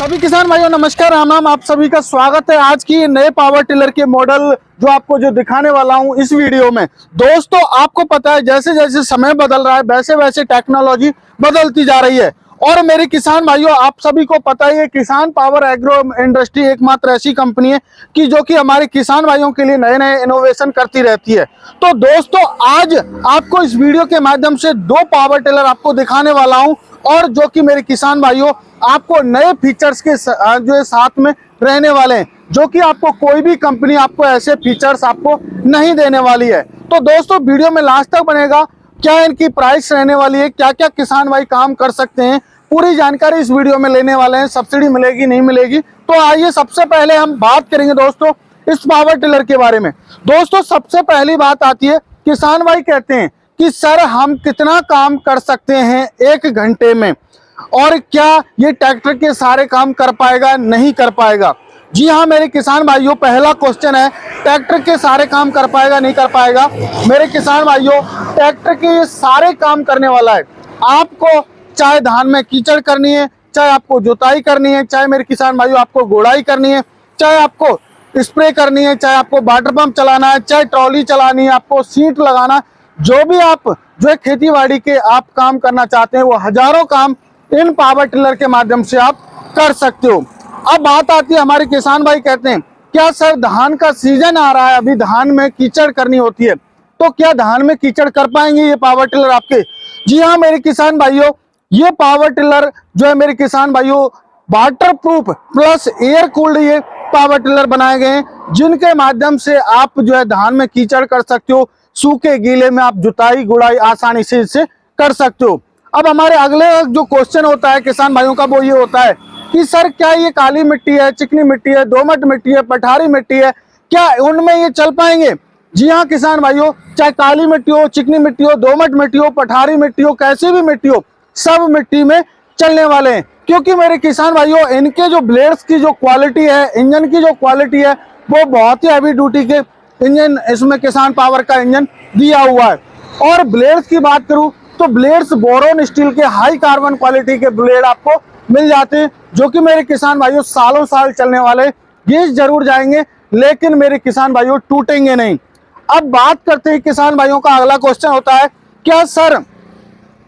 सभी किसान भाइयों नमस्कार, राम राम। आप सभी का स्वागत है आज की नए पावर टिलर के मॉडल जो दिखाने वाला हूं इस वीडियो में। दोस्तों आपको पता है जैसे जैसे समय बदल रहा है वैसे वैसे टेक्नोलॉजी बदलती जा रही है। और मेरे किसान भाइयों आप सभी को पता ही है किसान पावर एग्रो इंडस्ट्री एकमात्र ऐसी कंपनी है कि जो कि हमारे किसान भाइयों के लिए नए नए इनोवेशन करती रहती है। तो दोस्तों आज आपको इस वीडियो के माध्यम से दो पावर टिलर आपको दिखाने वाला हूं और जो कि मेरे किसान भाइयों आपको नए फीचर्स के जो साथ में रहने वाले हैं, जो कि आपको कोई भी कंपनी आपको ऐसे फीचर्स आपको नहीं देने वाली है। तो दोस्तों वीडियो में लास्ट तक बनेगा, क्या इनकी प्राइस रहने वाली है, क्या क्या किसान भाई काम कर सकते हैं, पूरी जानकारी इस वीडियो में लेने वाले हैं। सब्सिडी मिलेगी नहीं मिलेगी, तो आइए सबसे पहले हम बात करेंगे दोस्तों इस पावर टिलर के बारे में। दोस्तों सबसे पहली बात आती है, किसान भाई कहते हैं कि सर हम कितना काम कर सकते हैं एक घंटे में, और क्या ये ट्रैक्टर के सारे काम कर पाएगा नहीं कर पाएगा। जी हाँ मेरे किसान भाइयों, पहला क्वेश्चन है ट्रैक्टर के सारे काम कर पाएगा नहीं कर पाएगा। मेरे किसान भाइयों ट्रैक्टर के ये सारे काम करने वाला है। आपको चाहे धान में कीचड़ करनी है, चाहे आपको जुताई करनी है, चाहे मेरे किसान भाइयों आपको गोड़ाई करनी है, चाहे आपको स्प्रे करनी है, चाहे आपको वाटर पंप चलाना है, चाहे ट्रॉली चलानी है, आपको सीट लगाना, जो भी आप जो खेती बाड़ी के आप काम करना चाहते हैं वो हजारों काम इन पावर टिलर के माध्यम से आप कर सकते हो। अब बात आती है, हमारे किसान भाई कहते हैं क्या सर धान का सीजन आ रहा है, अभी धान में कीचड़ करनी होती है, तो क्या धान में कीचड़ कर पाएंगे ये पावर टिलर आपके। जी हाँ मेरे किसान भाइयों, ये पावर टिलर जो है मेरे किसान भाइयों water proof plus air cooled ये पावर टिलर बनाए गए हैं, जिनके माध्यम से आप जो है धान में कीचड़ कर सकते हो, सूखे गीले में आप जुताई गुड़ाई आसानी से इससे कर सकते हो। अब हमारे अगले जो क्वेश्चन होता है किसान भाइयों का वो ये होता है कि सर क्या ये काली मिट्टी है, चिकनी मिट्टी है, दोमट मिट्टी है, पठारी मिट्टी है, क्या उनमें ये चल पाएंगे। जी हाँ किसान भाइयों, चाहे काली मिट्टी हो, चिकनी मिट्टी हो, दोमट मिट्टी हो, पठारी मिट्टी हो, कैसी भी मिट्टी हो, सब मिट्टी में चलने वाले हैं। क्योंकि मेरे किसान भाइयों इनके जो ब्लेड्स की जो क्वालिटी है, इंजन की जो क्वालिटी है, वो बहुत ही हैवी ड्यूटी के इंजन इसमें किसान पावर का इंजन दिया हुआ है। और ब्लेड्स की बात करूं तो ब्लेड्स बोरोन स्टील के हाई कार्बन क्वालिटी के ब्लेड आपको मिल जाते हैं, जो कि मेरे किसान भाइयों सालों साल चलने वाले, घिस जरूर जाएंगे लेकिन मेरे किसान भाइयों टूटेंगे नहीं। अब बात करते हैं किसान भाइयों का अगला क्वेश्चन होता है, क्या सर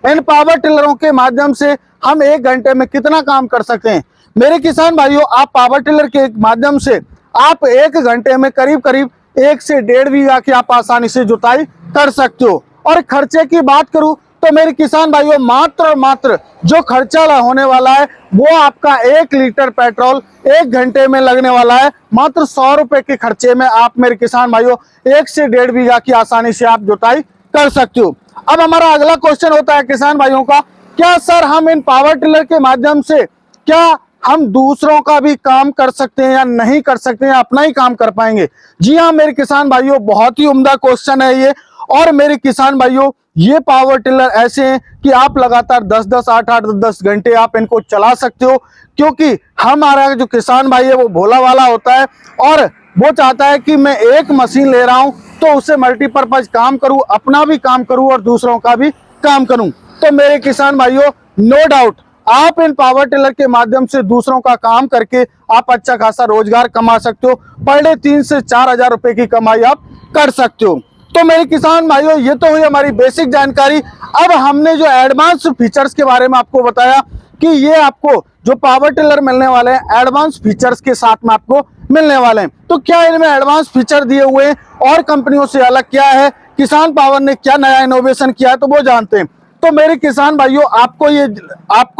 इन पावर टिलरों के माध्यम से हम एक घंटे में कितना काम कर सकते हैं। मेरे किसान भाइयों आप पावर टिलर के माध्यम से आप एक घंटे में करीब करीब 1 से 1.5 बीघा की आप आसानी से जुताई कर सकते हो। और खर्चे की बात करूं तो मेरे किसान भाइयों मात्र और मात्र जो खर्चा होने वाला है वो आपका 1 लीटर पेट्रोल 1 घंटे में लगने वाला है। मात्र 100 रुपए के खर्चे में आप मेरे किसान भाइयों 1 से 1.5 बीघा की आसानी से आप जुताई कर सकते हो। अब हमारा अगला क्वेश्चन होता है किसान भाइयों का, क्या सर हम इन पावर टिलर के माध्यम से क्या हम दूसरों का भी काम कर सकते हैं या नहीं कर सकते हैं, अपना ही काम कर पाएंगे। जी हाँ मेरे किसान भाइयों, बहुत ही उम्दा क्वेश्चन है ये। और मेरे किसान भाइयों ये पावर टिलर ऐसे हैं कि आप लगातार 10-10, 8-8, 10 घंटे आप इनको चला सकते हो, क्योंकि हमारा जो किसान भाई है वो भोला वाला होता है और वो चाहता है कि मैं एक मशीन ले रहा हूं तो उससे मल्टीपर्पज काम करूं, अपना भी काम करूं और दूसरों का भी काम करूं। तो मेरे किसान भाइयों नो डाउट आप इन पावर टिलर के माध्यम से दूसरों का काम करके आप अच्छा खासा रोजगार कमा सकते हो। पर डे 3 से 4 हजार रुपए की कमाई आप कर सकते हो। तो मेरे किसान भाइयों ये तो हुई हमारी बेसिक जानकारी। अब हमने जो एडवांस फीचर्स के बारे में आपको बताया कि ये आपको जो पावर टिलर मिलने वाले हैं एडवांस फीचर्स के साथ में आपको मिलने वाले हैं। तो क्या इनमें एडवांस फीचर दिए हुए हैं और कंपनियों से अलग क्या है, किसान पावर ने क्या नया इनोवेशन किया है, तो वो जानते हैं। तो मेरे किसान भाइयों आपको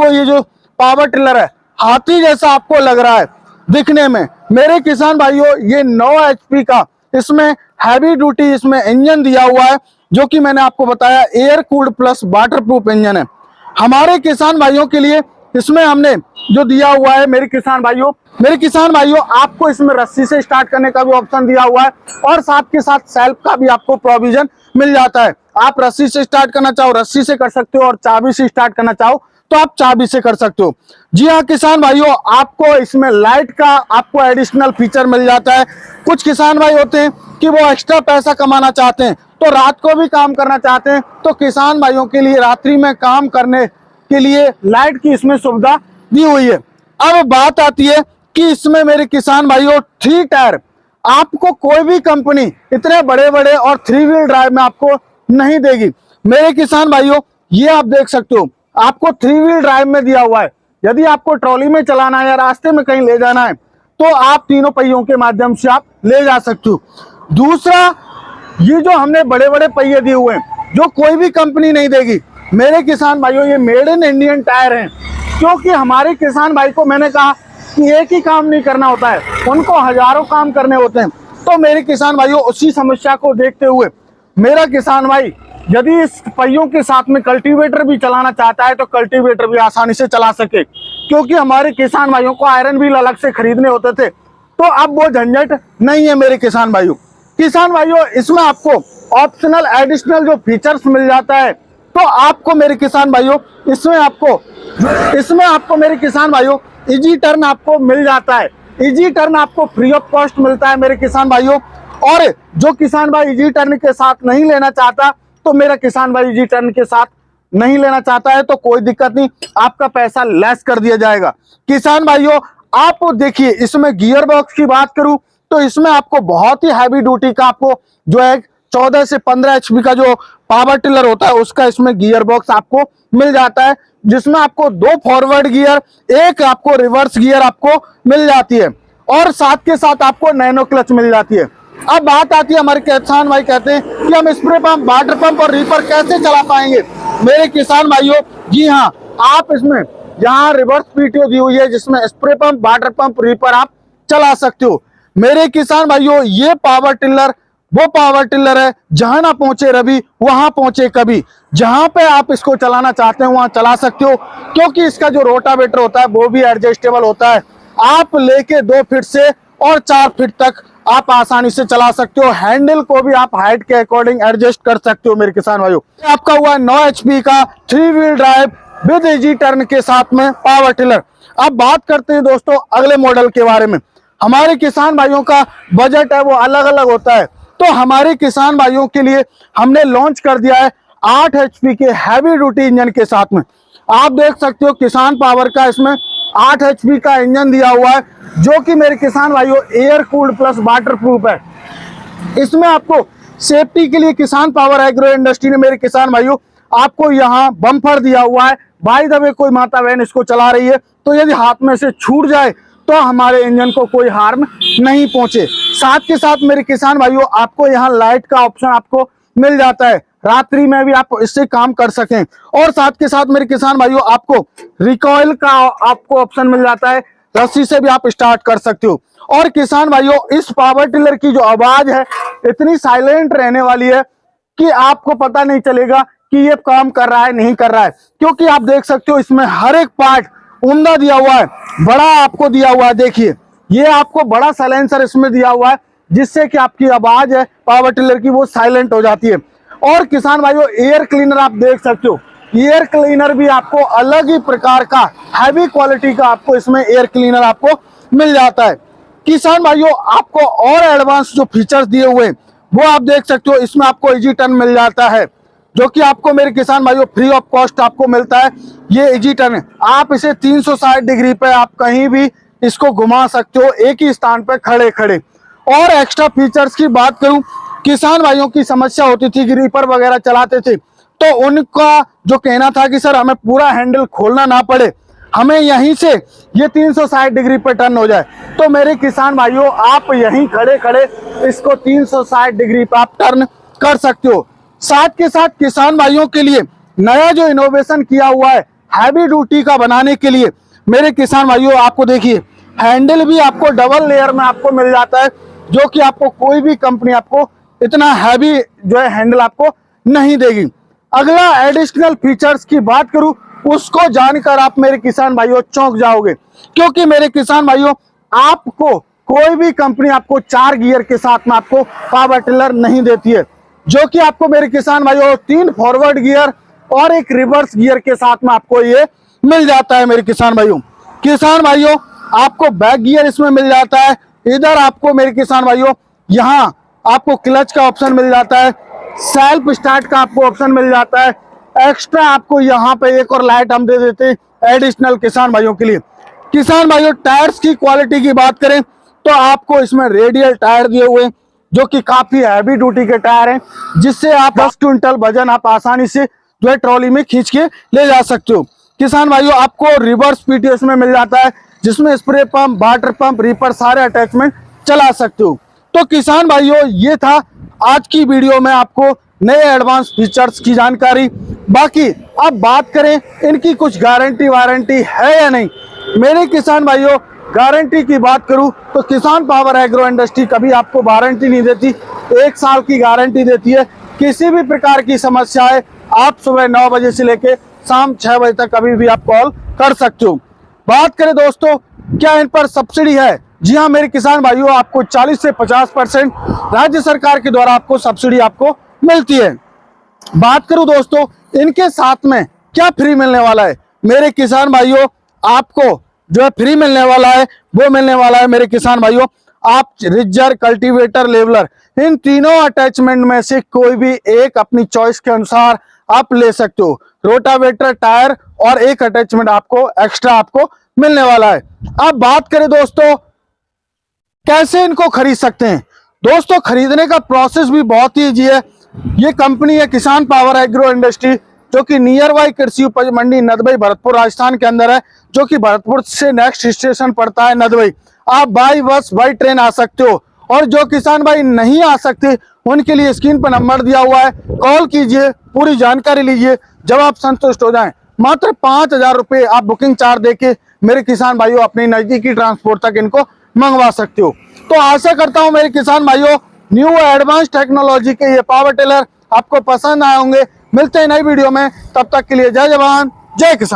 ये जो पावर टिलर है हाथी जैसा आपको लग रहा है दिखने में। मेरे किसान भाइयों ये 9 HP का इसमें हैवी ड्यूटी इसमें इंजन दिया हुआ है, जो कि मैंने आपको बताया air cooled plus water proof engine है। हमारे किसान भाइयों के लिए इसमें हमने जो दिया हुआ है मेरे किसान भाइयों आपको इसमें रस्सी से स्टार्ट करने का भी ऑप्शन दिया हुआ है और साथ के साथ सेल्फ का भी आपको प्रोविजन मिल जाता है। आप रस्सी से स्टार्ट करना चाहो रस्सी से कर सकते हो और चाबी से स्टार्ट करना चाहो तो आप चाबी से कर सकते हो। जी हाँ किसान भाइयों, आपको इसमें लाइट का आपको एडिशनल फीचर मिल जाता है। कुछ किसान भाई होते हैं कि वो एक्स्ट्रा पैसा कमाना चाहते हैं तो रात को भी काम करना चाहते हैं, तो किसान भाइयों के लिए रात्रि में काम करने के लिए लाइट की इसमें सुविधा दी हुई है। अब बात आती है कि इसमें मेरे किसान भाइयों 3 टायर, आपको कोई भी कंपनी इतने बड़े बड़े और 3 व्हील ड्राइव में आपको नहीं देगी। मेरे किसान भाइयों ये आप देख सकते हो, आपको 3 व्हील ड्राइव में दिया हुआ है। यदि आपको ट्रॉली में चलाना है या रास्ते में कहीं ले जाना है तो आप तीनों पहियों के माध्यम से आप ले जा सकते हो। दूसरा, ये जो हमने बड़े बड़े पहिए दिए हुए हैं जो कोई भी कंपनी नहीं देगी मेरे किसान भाइयों, ये मेड इन इंडियन टायर हैं। क्योंकि हमारे किसान भाई को मैंने कहा कि एक ही काम नहीं करना होता है, उनको हजारों काम करने होते हैं। तो मेरे किसान भाइयों उसी समस्या को देखते हुए मेरा किसान भाई यदि इस पहियों के साथ में कल्टीवेटर भी चलाना चाहता है तो कल्टीवेटर भी आसानी से चला सके। क्योंकि हमारे किसान भाइयों को आयरन व्हील अलग से खरीदने होते थे, तो अब वो झंझट नहीं है मेरे किसान भाइयों। किसान भाइयों इसमें आपको ऑप्शनल एडिशनल जो फीचर्स मिल जाता है, तो आपको मेरे किसान भाइयों इसमें आपको मेरे किसान भाइयों इजी टर्न आपको मिल जाता है। इजी टर्न आपको फ्री ऑफ कॉस्ट मिलता है मेरे किसान भाइयों। और जो किसान भाई इजी टर्न के साथ नहीं लेना चाहता, तो मेरा किसान भाई इजी टर्न के साथ नहीं लेना चाहता है तो कोई दिक्कत नहीं, आपका पैसा लेस कर दिया जाएगा। किसान भाइयों आप देखिए, इसमें गियर बॉक्स की बात करूं तो इसमें आपको बहुत ही हैवी ड्यूटी का आपको जो है 14 से 15 HP का जो पावर टिलर होता है उसका इसमें गियर बॉक्स आपको मिल जाता है, जिसमें आपको 2 फॉरवर्ड गियर, 1 आपको रिवर्स गियर आपको मिल जाती है और साथ के साथ आपको नैनो क्लच मिल जाती है। अब बात आती है, हमारे किसान भाई कहते हैं कि हम स्प्रे पंप, वाटर पंप और रीपर कैसे चला पाएंगे। मेरे किसान भाइयों जी हाँ, आप इसमें यहाँ रिवर्स पीटीओ दी हुई है जिसमें spray pump, water pump, reaper आप चला सकते हो। मेरे किसान भाइयों ये पावर टिलर वो पावर टिलर है जहां ना पहुंचे रवि वहां पहुंचे कभी। जहां पे आप इसको चलाना चाहते हो वहां चला सकते हो, क्योंकि इसका जो रोटावेटर होता है वो भी एडजस्टेबल होता है। आप लेके 2 फीट से और 4 फीट तक आप आसानी से चला सकते हो। हैंडल को भी आप हाइट के अकॉर्डिंग एडजस्ट कर सकते हो मेरे किसान भाइयों। आपका हुआ 9 HP का 3 wheel drive with easy turn के साथ में पावर टिलर। अब बात करते हैं दोस्तों अगले मॉडल के बारे में। हमारे किसान भाइयों का बजट है वो अलग अलग होता है, तो हमारे किसान भाइयों के लिए हमने लॉन्च कर दिया है 8 HP के हैवी ड्यूटी इंजन के साथ में। आप देख सकते हो किसान पावर का इसमें 8 HP का इंजन दिया हुआ है, जो कि मेरे किसान भाइयों air cooled plus water proof है। इसमें आपको सेफ्टी के लिए किसान पावर एग्रो इंडस्ट्री ने मेरे किसान भाइयों आपको यहाँ बम्पर दिया हुआ है। बाय द वे कोई माता बहन इसको चला रही है तो यदि हाथ में से छूट जाए तो हमारे इंजन को कोई हार्म नहीं पहुंचे। साथ के साथ मेरे किसान भाइयों आपको यहाँ लाइट का ऑप्शन आपको मिल जाता है, रात्रि में भी आप इससे काम कर सकें। और साथ के साथ मेरे किसान भाइयों आपको रिकॉइल का आपको ऑप्शन मिल जाता है, रस्सी से भी आप स्टार्ट कर सकते हो। और किसान भाइयों इस पावर टिलर की जो आवाज है इतनी साइलेंट रहने वाली है कि आपको पता नहीं चलेगा कि ये काम कर रहा है नहीं कर रहा है, क्योंकि आप देख सकते हो इसमें हर एक पार्ट उम्दा दिया हुआ है, बड़ा आपको दिया हुआ है। देखिए ये आपको बड़ा साइलेंसर इसमें दिया हुआ है, जिससे कि आपकी आवाज है पावर टिलर की वो साइलेंट हो जाती है। और किसान भाइयों एयर क्लीनर आप देख सकते हो, एयर क्लीनर भी आपको अलग ही प्रकार का हैवी क्वालिटी का आपको इसमें एयर क्लीनर आपको मिल जाता है। किसान भाइयों आपको और एडवांस जो फीचर्स दिए हुए हैं वो आप देख सकते हो। इसमें आपको इजी टर्न मिल जाता है, जो कि आपको मेरे किसान भाइयों फ्री ऑफ कॉस्ट आपको मिलता है। ये इजी टर्न है, आप इसे 360 डिग्री पे आप कहीं भी इसको घुमा सकते हो, एक ही स्थान पे खड़े खड़े। और एक्स्ट्रा फीचर्स की बात करूं, किसान भाइयों की समस्या होती थी कि रीपर वगैरह चलाते थे तो उनका जो कहना था कि सर हमें पूरा हैंडल खोलना ना पड़े, हमें यहीं से ये 360 डिग्री पे टर्न हो जाए। तो मेरे किसान भाइयों आप यहीं खड़े खड़े इसको 360 डिग्री पे आप टर्न कर सकते हो। साथ के साथ किसान भाइयों के लिए नया जो इनोवेशन किया हुआ है हैवी ड्यूटी का बनाने के लिए, मेरे किसान भाइयों आपको देखिए हैंडल भी आपको डबल लेयर में आपको मिल जाता है, जो कि आपको कोई भी कंपनी आपको इतना हैवी जो है हैंडल आपको नहीं देगी। अगला एडिशनल फीचर्स की बात करूं, उसको जानकर आप मेरे किसान भाइयों चौंक जाओगे, क्योंकि मेरे किसान भाइयों आपको कोई भी कंपनी आपको 4 गियर के साथ में आपको पावर टिलर नहीं देती है, जो कि आपको मेरे किसान भाइयों 3 फॉरवर्ड गियर और 1 रिवर्स गियर के साथ में आपको ये मिल जाता है। मेरे किसान भाइयों आपको बैक गियर इसमें मिल जाता है। इधर आपको मेरे किसान भाइयों यहाँ आपको क्लच का ऑप्शन मिल जाता है, सेल्फ स्टार्ट का आपको ऑप्शन मिल जाता है। एक्स्ट्रा आपको यहाँ पे एक और लाइट हम दे देते हैं एडिशनल किसान भाइयों के लिए। किसान भाइयों टायर्स की क्वालिटी की बात करें तो आपको इसमें रेडियल टायर दिए हुए हैं, जो कि काफी हैवी ड्यूटी के टायर हैं, जिससे आप 10 क्विंटल वजन आप आसानी से जो है ट्रॉली में खींच के ले जा सकते हो। किसान भाइयों आपको रिवर्स पीटीएस में मिल जाता है, जिसमें spray pump, water pump, reaper सारे अटैचमेंट चला सकते हो। तो किसान भाइयों ये था आज की वीडियो में आपको नए एडवांस फीचर्स की जानकारी। बाकी अब बात करें इनकी कुछ गारंटी वारंटी है या नहीं। मेरे किसान भाइयों गारंटी की बात करूं तो किसान पावर एग्रो इंडस्ट्री कभी आपको वारंटी नहीं देती, 1 साल की गारंटी देती है। किसी भी प्रकार की समस्या है आप सुबह 9 बजे से लेके शाम 6 बजे तक कभी भी आप कॉल कर सकते हो। बात करें दोस्तों क्या इन पर सब्सिडी है, जी हाँ मेरे किसान भाइयों आपको 40 से 50% राज्य सरकार के द्वारा आपको सब्सिडी आपको मिलती है। बात करूं दोस्तों इनके साथ में क्या फ्री मिलने वाला है, मेरे किसान भाइयों आपको जो है फ्री मिलने वाला है वो मिलने वाला है मेरे किसान भाइयों, आप रिजर, कल्टीवेटर, लेवलर इन तीनों अटैचमेंट में से कोई भी एक अपनी चॉइस के अनुसार आप ले सकते हो। रोटावेटर, टायर और एक अटैचमेंट आपको एक्स्ट्रा आपको मिलने वाला है। अब बात करें दोस्तों कैसे इनको खरीद सकते हैं। दोस्तों खरीदने का प्रोसेस भी बहुत ही ईजी है। ये कंपनी है किसान पावर एग्रो इंडस्ट्री, जो कि नियर बाई कृषि उपज मंडी नदबई भरतपुर राजस्थान के अंदर है, जो कि भरतपुर से नेक्स्ट स्टेशन पड़ता है नदबई। आप बाई बस बाई ट्रेन आ सकते हो, और जो किसान भाई नहीं आ सकते उनके लिए स्क्रीन पर नंबर दिया हुआ है, कॉल कीजिए, पूरी जानकारी लीजिए। जब आप संतुष्ट हो जाएं मात्र 5,000 रुपये आप बुकिंग चार्ज देके मेरे किसान भाइयों अपनी नजदीकी ट्रांसपोर्ट तक इनको मंगवा सकते हो। तो आशा करता हूं मेरे किसान भाइयों न्यू एडवांस टेक्नोलॉजी के ये पावर टिलर आपको पसंद आए होंगे। मिलते हैं नई वीडियो में, तब तक के लिए जय जवान जय किसान।